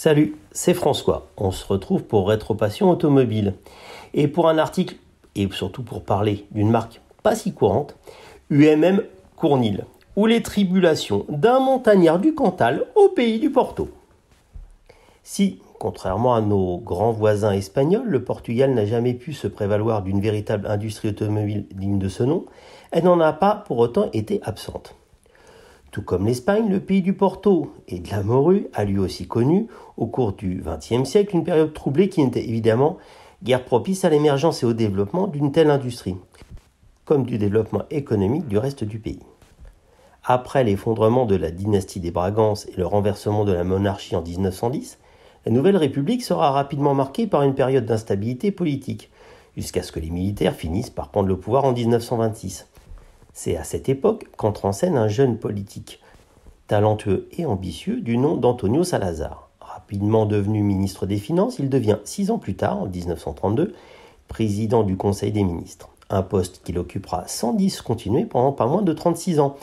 Salut, c'est François. On se retrouve pour Rétropassion automobile. Et pour un article, et surtout pour parler d'une marque pas si courante, UMM Cournil, ou les tribulations d'un montagnard du Cantal au pays du Porto. Si, contrairement à nos grands voisins espagnols, le Portugal n'a jamais pu se prévaloir d'une véritable industrie automobile digne de ce nom, elle n'en a pas pour autant été absente. Tout comme l'Espagne, le pays du Porto et de la morue a lui aussi connu, au cours du XXe siècle, une période troublée qui n'était évidemment guère propice à l'émergence et au développement d'une telle industrie, comme du développement économique du reste du pays. Après l'effondrement de la dynastie des Bragances et le renversement de la monarchie en 1910, la nouvelle République sera rapidement marquée par une période d'instabilité politique, jusqu'à ce que les militaires finissent par prendre le pouvoir en 1926. C'est à cette époque qu'entre en scène un jeune politique, talentueux et ambitieux du nom d'Antonio Salazar. Rapidement devenu ministre des Finances, il devient 6 ans plus tard, en 1932, président du Conseil des ministres. Un poste qu'il occupera sans discontinuer pendant pas moins de 36 ans.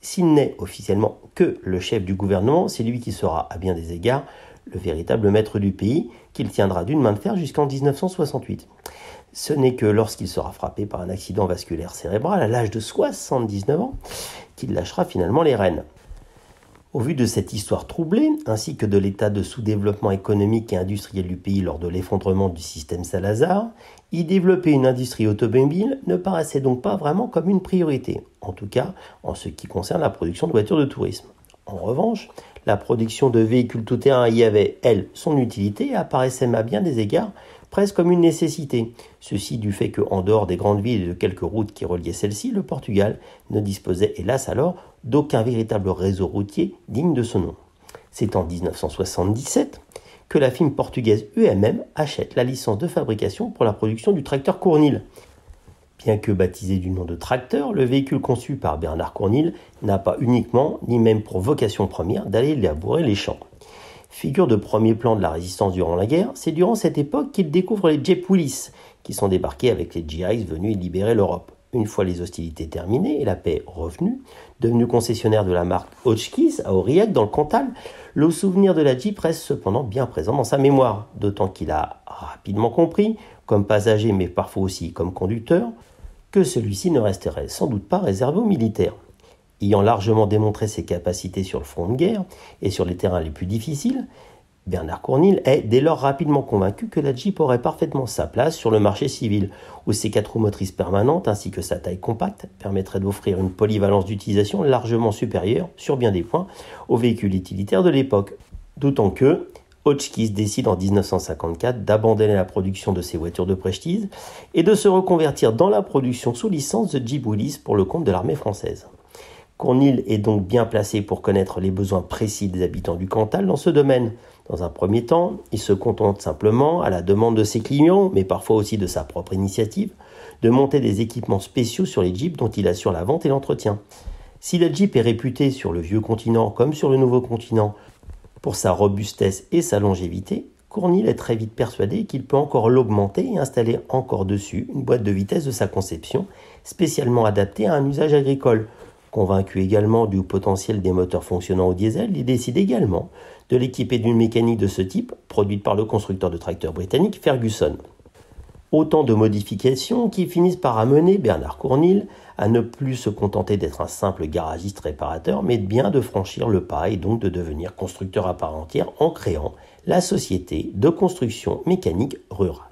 S'il n'est officiellement que le chef du gouvernement, c'est lui qui sera, à bien des égards, le véritable maître du pays, qu'il tiendra d'une main de fer jusqu'en 1968. Ce n'est que lorsqu'il sera frappé par un accident vasculaire cérébral à l'âge de 79 ans qu'il lâchera finalement les rênes. Au vu de cette histoire troublée, ainsi que de l'état de sous-développement économique et industriel du pays lors de l'effondrement du système Salazar, y développer une industrie automobile ne paraissait donc pas vraiment comme une priorité, en tout cas en ce qui concerne la production de voitures de tourisme. En revanche, la production de véhicules tout-terrain y avait, elle, son utilité et apparaissait à bien des égards presque comme une nécessité. Ceci du fait qu'en dehors des grandes villes et de quelques routes qui reliaient celles-ci, le Portugal ne disposait hélas alors d'aucun véritable réseau routier digne de ce nom. C'est en 1977 que la firme portugaise UMM achète la licence de fabrication pour la production du tracteur Cournil. Bien que baptisé du nom de tracteur, le véhicule conçu par Bernard Cournil n'a pas uniquement, ni même pour vocation première, d'aller labourer les champs. Figure de premier plan de la résistance durant la guerre, c'est durant cette époque qu'il découvre les Jeep Willys, qui sont débarqués avec les GIs venus libérer l'Europe. Une fois les hostilités terminées et la paix revenue, devenu concessionnaire de la marque Hotchkiss à Aurillac dans le Cantal, le souvenir de la Jeep reste cependant bien présent dans sa mémoire, d'autant qu'il a rapidement compris, comme passager mais parfois aussi comme conducteur, que celui-ci ne resterait sans doute pas réservé aux militaires. Ayant largement démontré ses capacités sur le front de guerre et sur les terrains les plus difficiles, Bernard Cournil est dès lors rapidement convaincu que la Jeep aurait parfaitement sa place sur le marché civil, où ses 4 roues motrices permanentes ainsi que sa taille compacte permettraient d'offrir une polyvalence d'utilisation largement supérieure, sur bien des points, aux véhicules utilitaires de l'époque. D'autant que Hotchkiss décide en 1954 d'abandonner la production de ses voitures de prestige et de se reconvertir dans la production sous licence de Jeep Willys pour le compte de l'armée française. Cournil est donc bien placé pour connaître les besoins précis des habitants du Cantal dans ce domaine. Dans un premier temps, il se contente simplement, à la demande de ses clients, mais parfois aussi de sa propre initiative, de monter des équipements spéciaux sur les Jeeps dont il assure la vente et l'entretien. Si la Jeep est réputée sur le vieux continent comme sur le nouveau continent pour sa robustesse et sa longévité, Cournil est très vite persuadé qu'il peut encore l'augmenter et installer encore dessus une boîte de vitesse de sa conception, spécialement adaptée à un usage agricole. Convaincu également du potentiel des moteurs fonctionnant au diesel, il décide également de l'équiper d'une mécanique de ce type, produite par le constructeur de tracteurs britannique Ferguson. Autant de modifications qui finissent par amener Bernard Cournil à ne plus se contenter d'être un simple garagiste réparateur, mais bien de franchir le pas et donc de devenir constructeur à part entière en créant la société de construction mécanique rurale.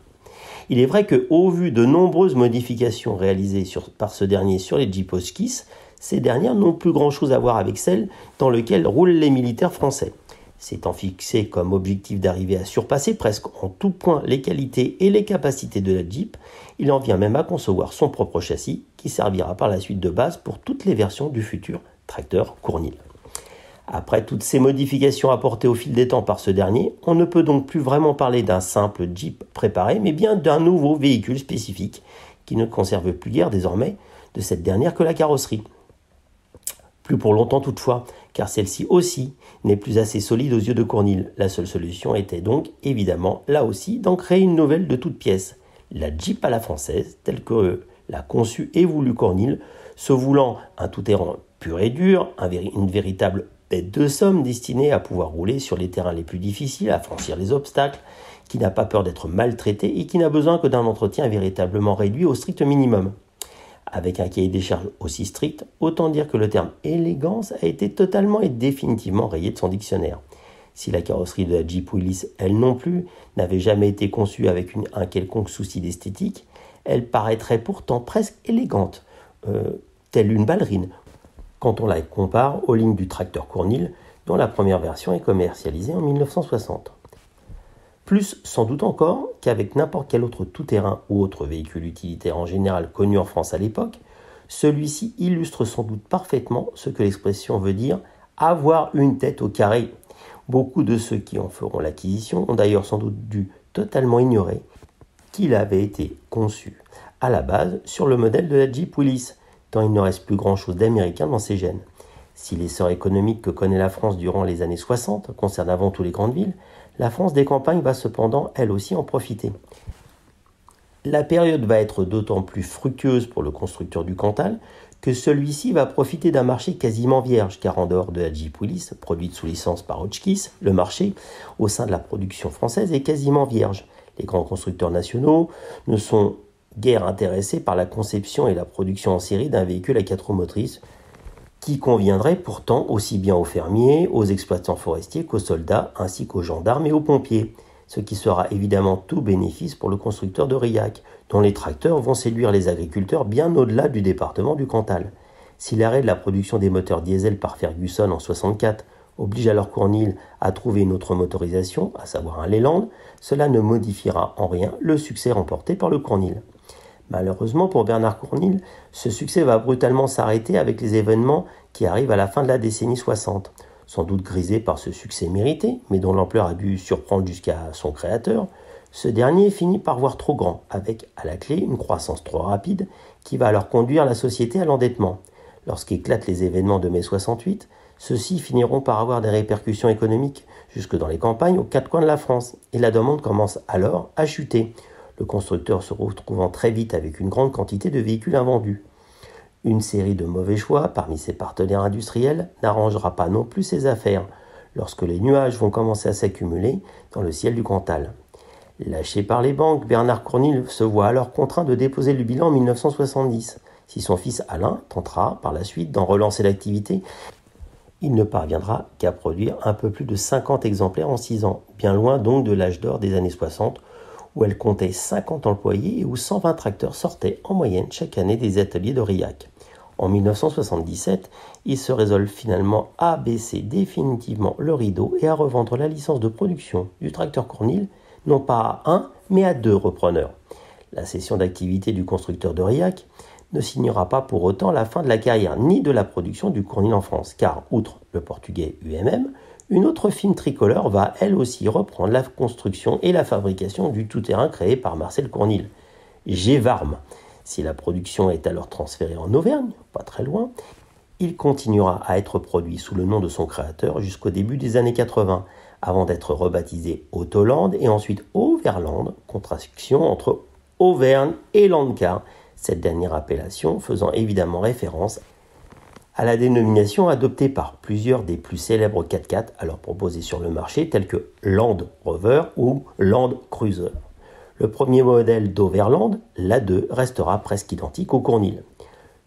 Il est vrai qu'au vu de nombreuses modifications réalisées par ce dernier sur les Jeep Hotchkiss, ces dernières n'ont plus grand-chose à voir avec celles dans lesquelles roulent les militaires français. S'étant fixé comme objectif d'arriver à surpasser presque en tout point les qualités et les capacités de la Jeep, il en vient même à concevoir son propre châssis qui servira par la suite de base pour toutes les versions du futur tracteur Cournil. Après toutes ces modifications apportées au fil des temps par ce dernier, on ne peut donc plus vraiment parler d'un simple Jeep préparé, mais bien d'un nouveau véhicule spécifique qui ne conserve plus guère désormais de cette dernière que la carrosserie. Plus pour longtemps toutefois, car celle-ci aussi n'est plus assez solide aux yeux de Cournil. La seule solution était donc, évidemment, là aussi, d'en créer une nouvelle de toutes pièces. La Jeep à la française, telle que l'a conçue et voulu Cournil, se voulant un tout-terrain pur et dur, une véritable bête de somme destinée à pouvoir rouler sur les terrains les plus difficiles, à franchir les obstacles, qui n'a pas peur d'être maltraité et qui n'a besoin que d'un entretien véritablement réduit au strict minimum. Avec un cahier des charges aussi strict, autant dire que le terme élégance a été totalement et définitivement rayé de son dictionnaire. Si la carrosserie de la Jeep Willys, elle non plus, n'avait jamais été conçue avec un quelconque souci d'esthétique, elle paraîtrait pourtant presque élégante, telle une ballerine, quand on la compare aux lignes du tracteur Cournil, dont la première version est commercialisée en 1960. Plus sans doute encore qu'avec n'importe quel autre tout-terrain ou autre véhicule utilitaire en général connu en France à l'époque, celui-ci illustre sans doute parfaitement ce que l'expression veut dire « avoir une tête au carré ». Beaucoup de ceux qui en feront l'acquisition ont d'ailleurs sans doute dû totalement ignorer qu'il avait été conçu à la base sur le modèle de la Jeep Willys, tant il ne reste plus grand-chose d'américain dans ses gènes. Si l'essor économique que connaît la France durant les années 60 concerne avant tout les grandes villes, la France des campagnes va cependant elle aussi en profiter. La période va être d'autant plus fructueuse pour le constructeur du Cantal que celui-ci va profiter d'un marché quasiment vierge, car en dehors de la Jeep Willys, produite sous licence par Hotchkiss, le marché, au sein de la production française, est quasiment vierge. Les grands constructeurs nationaux ne sont guère intéressés par la conception et la production en série d'un véhicule à 4 roues motrices, qui conviendrait pourtant aussi bien aux fermiers, aux exploitants forestiers qu'aux soldats, ainsi qu'aux gendarmes et aux pompiers, ce qui sera évidemment tout bénéfice pour le constructeur d'Aurillac, dont les tracteurs vont séduire les agriculteurs bien au-delà du département du Cantal. Si l'arrêt de la production des moteurs diesel par Ferguson en 1964 oblige alors Cournil à trouver une autre motorisation, à savoir un Leyland, cela ne modifiera en rien le succès remporté par le Cournil. Malheureusement pour Bernard Cournil, ce succès va brutalement s'arrêter avec les événements qui arrivent à la fin de la décennie 60. Sans doute grisé par ce succès mérité, mais dont l'ampleur a dû surprendre jusqu'à son créateur, ce dernier finit par voir trop grand, avec à la clé une croissance trop rapide qui va alors conduire la société à l'endettement. Lorsqu'éclatent les événements de mai 68, ceux-ci finiront par avoir des répercussions économiques jusque dans les campagnes aux quatre coins de la France, et la demande commence alors à chuter, le constructeur se retrouvant très vite avec une grande quantité de véhicules invendus. Une série de mauvais choix parmi ses partenaires industriels n'arrangera pas non plus ses affaires, lorsque les nuages vont commencer à s'accumuler dans le ciel du Cantal. Lâché par les banques, Bernard Cournil se voit alors contraint de déposer le bilan en 1970. Si son fils Alain tentera par la suite d'en relancer l'activité, il ne parviendra qu'à produire un peu plus de 50 exemplaires en 6 ans, bien loin donc de l'âge d'or des années 60, où elle comptait 50 employés et où 120 tracteurs sortaient en moyenne chaque année des ateliers d'Aurillac. En 1977, il se résolve finalement à baisser définitivement le rideau et à revendre la licence de production du tracteur Cournil, non pas à un, mais à 2 repreneurs. La cession d'activité du constructeur d'Aurillac ne signera pas pour autant la fin de la carrière ni de la production du Cournil en France, car, outre le portugais UMM, une autre firme tricolore va elle aussi reprendre la construction et la fabrication du tout-terrain créé par Marcel Cournil, Gevarm. Si la production est alors transférée en Auvergne, pas très loin, il continuera à être produit sous le nom de son créateur jusqu'au début des années 80, avant d'être rebaptisé Autoland et ensuite Overland, contraction entre Auvergne et Landcar, cette dernière appellation faisant évidemment référence à la dénomination adoptée par plusieurs des plus célèbres 4x4 alors proposés sur le marché, tels que Land Rover ou Land Cruiser. Le premier modèle d'Overland, l'A2, restera presque identique au Cournil.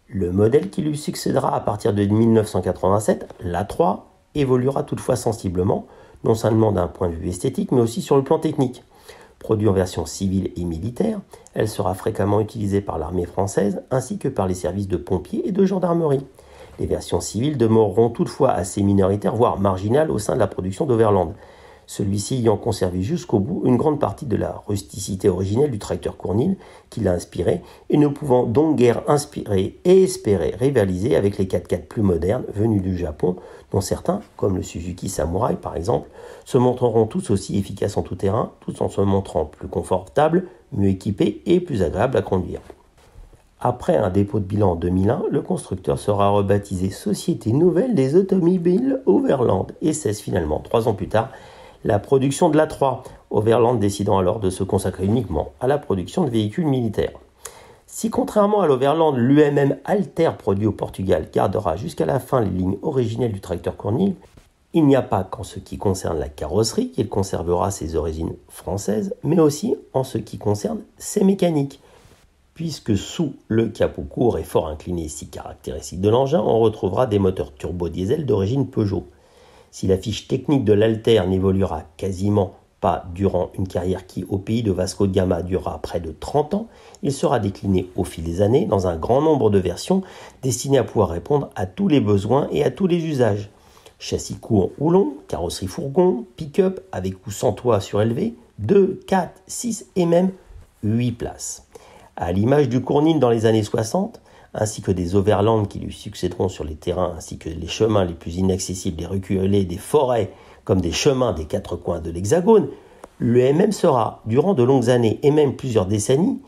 Le modèle qui lui succédera à partir de 1987, l'A3, évoluera toutefois sensiblement, non seulement d'un point de vue esthétique, mais aussi sur le plan technique. Produit en version civile et militaire, elle sera fréquemment utilisée par l'armée française ainsi que par les services de pompiers et de gendarmerie. Les versions civiles demeureront toutefois assez minoritaires, voire marginales au sein de la production d'Overland, celui-ci ayant conservé jusqu'au bout une grande partie de la rusticité originelle du tracteur Cournil qui l'a inspiré et ne pouvant donc guère inspirer et espérer rivaliser avec les 4x4 plus modernes venus du Japon, dont certains, comme le Suzuki Samurai par exemple, se montreront tous aussi efficaces en tout terrain, tout en se montrant plus confortables, mieux équipés et plus agréables à conduire. Après un dépôt de bilan en 2001, le constructeur sera rebaptisé Société Nouvelle des Automobiles Overland et cesse finalement, 3 ans plus tard, la production de l'A3, Overland décidant alors de se consacrer uniquement à la production de véhicules militaires. Si contrairement à l'Overland, l'UMM Alter produit au Portugal gardera jusqu'à la fin les lignes originelles du tracteur Cornille, il n'y a pas qu'en ce qui concerne la carrosserie qu'il conservera ses origines françaises, mais aussi en ce qui concerne ses mécaniques. Puisque sous le capot court et fort incliné si caractéristique de l'engin, on retrouvera des moteurs turbo-diesel d'origine Peugeot. Si la fiche technique de l'Alter n'évoluera quasiment pas durant une carrière qui, au pays de Vasco de Gama, durera près de 30 ans, il sera décliné au fil des années dans un grand nombre de versions destinées à pouvoir répondre à tous les besoins et à tous les usages. Châssis court ou long, carrosserie fourgon, pick-up avec ou sans toit surélevé, 2, 4, 6 et même 8 places. À l'image du Cornille dans les années 60, ainsi que des Overland qui lui succéderont sur les terrains, ainsi que les chemins les plus inaccessibles, des reculés, des forêts, comme des chemins des quatre coins de l'Hexagone, l'UMM sera, durant de longues années et même plusieurs décennies,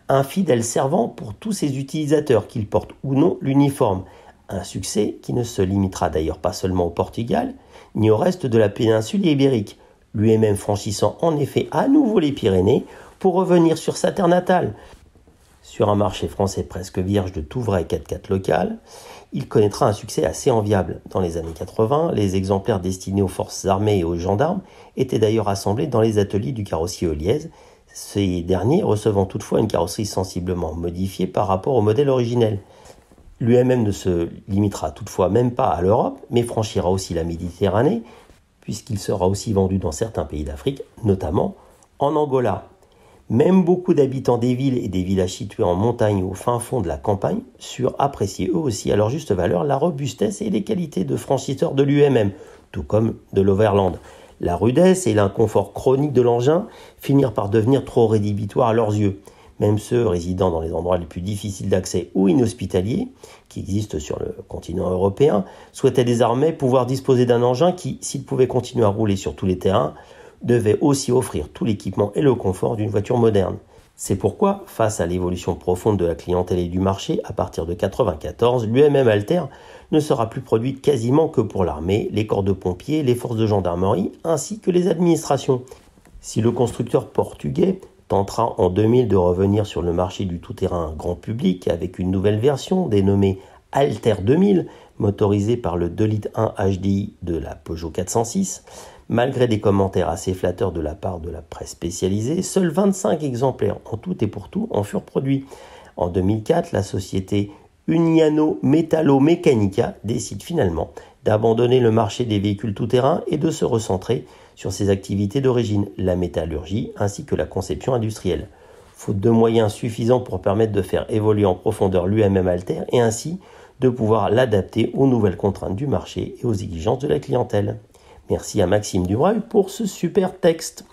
un fidèle servant pour tous ses utilisateurs, qu'ils portent ou non l'uniforme. Un succès qui ne se limitera d'ailleurs pas seulement au Portugal, ni au reste de la péninsule ibérique, l'UMM franchissant en effet à nouveau les Pyrénées pour revenir sur sa terre natale. Sur un marché français presque vierge de tout vrai 4x4 local, il connaîtra un succès assez enviable. Dans les années 80, les exemplaires destinés aux forces armées et aux gendarmes étaient d'ailleurs assemblés dans les ateliers du carrossier Oliez, ces derniers recevant toutefois une carrosserie sensiblement modifiée par rapport au modèle originel. L'UMM ne se limitera toutefois même pas à l'Europe, mais franchira aussi la Méditerranée, puisqu'il sera aussi vendu dans certains pays d'Afrique, notamment en Angola. Même beaucoup d'habitants des villes et des villages situés en montagne ou au fin fond de la campagne surent apprécier eux aussi à leur juste valeur la robustesse et les qualités de franchisseur de l'UMM, tout comme de l'Overland. La rudesse et l'inconfort chronique de l'engin finirent par devenir trop rédhibitoires à leurs yeux. Même ceux résidant dans les endroits les plus difficiles d'accès ou inhospitaliers, qui existent sur le continent européen, souhaitaient désormais pouvoir disposer d'un engin qui, s'il pouvait continuer à rouler sur tous les terrains, devait aussi offrir tout l'équipement et le confort d'une voiture moderne. C'est pourquoi, face à l'évolution profonde de la clientèle et du marché, à partir de 1994, l'UMM Alter ne sera plus produite quasiment que pour l'armée, les corps de pompiers, les forces de gendarmerie, ainsi que les administrations. Si le constructeur portugais tentera en 2000 de revenir sur le marché du tout-terrain grand public avec une nouvelle version dénommée Alter 2000, motorisée par le 2,1 litres HDI de la Peugeot 406, malgré des commentaires assez flatteurs de la part de la presse spécialisée, seuls 25 exemplaires en tout et pour tout en furent produits. En 2004, la société Uniano Metallo Meccanica décide finalement d'abandonner le marché des véhicules tout-terrain et de se recentrer sur ses activités d'origine, la métallurgie ainsi que la conception industrielle. Faute de moyens suffisants pour permettre de faire évoluer en profondeur l'UMM Alter et ainsi de pouvoir l'adapter aux nouvelles contraintes du marché et aux exigences de la clientèle. Merci à Maxime Dubreuil pour ce super texte.